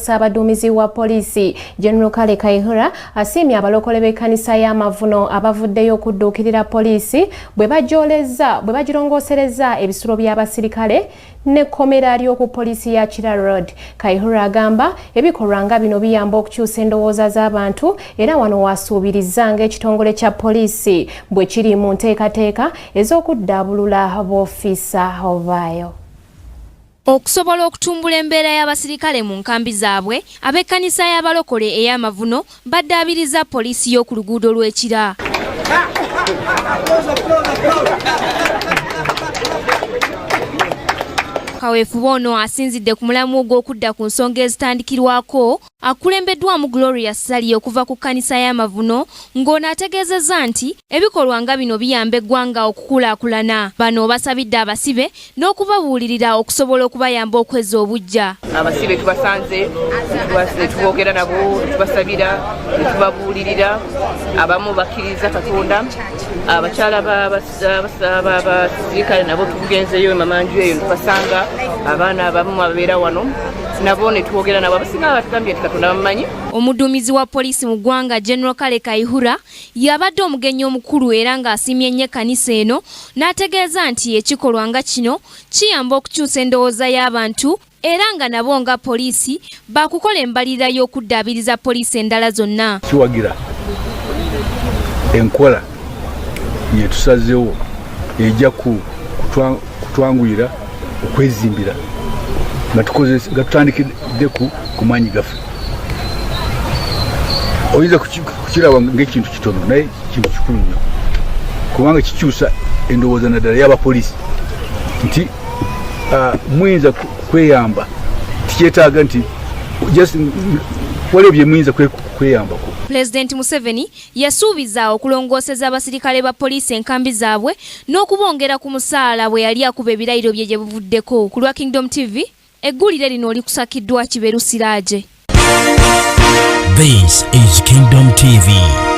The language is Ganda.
Ssaabaduumizi wa poliisi General Kale Kayihura asiimye abalokole b'ekkanisa y'Amavuno abavuddeyo okudduukirira poliisi bwe bagirongosereza ebisulo by'abasirikale n'ekkomera ly'oku poliisi ya Kira Road. Kayihura agamba ebikolwa nga bino biyamba okukyusa endowooza z'abantu era wano wasuubiriza ng'ekitongole kya poliisi bwe kiri mu nteekateeka ez'okuddaabulula b'ofiisa baayo. Okusobola okutumbula embeera y'abasirikale mu nkambi zaabwe, ab'ekkanisa y'abalokole ey'Amavuno baddaabiriza poliisi y'oku luguudo lw'Ekira. Kaweefube ono asinzidde ku mulamu ogw'okudda ku nsonga ezitandikirwako akulembeddwamu Gloria Sali okuva ku kkanisa y'Amavuno ng'ono ategeezezza nti ebikolwa nga bino biyamba eggwanga okukulaakulana. Bano basabidde abasibe n'okubabuulirira okusobola okubayamba okweza obujja. Abasibe tubasanze tuboogera nabo, tubasabira, tubabuulirira, abamu bakkiriza Katonda, abakyala b'abasirikale nabo tugenzeyo mamanju eyo tubasanga, abaana abamu ababeera wano nabo ne twogera nabo abasinga batugambye Katonda bamanyi. Omuduumizi wa poliisi mu ggwanga General Kale Kayihura yabadde omugenyi omukulu era ng'asiimye nnyo ekkanisa eno n'ategeeza nti ekikolwa nga kino kiyamba okukyusa endowooza y'abantu era nga nabo nga poliisi bakukola embalirira y'okuddaabiriza poliisi endala zonna. Kiwagira enkola yetusazeewo ejja kutwanguyira okwezimbira nga tutandikidde ku maanyi gaffe. Oyinza kukiraba ng'ekintu kitono naye kintu kikulu nnyo kubanga kikyusa endowooza naddala y'abapoliisi nti muyinza kweyamba, tikyetaaga nti waliwo bye muyinza kweyambako. Pulezidenti Museveni yasuubiza okulongooseza abasirikale ba poliisi enkambi zaabwe n'okubongera ku musaala bwe yali akuba ebirayiro bye gye buvuddeko. Ku lwa Kingdom TV, eggulire lino likusakiddwa Kiberu Siraaje. This is Kingdom TV.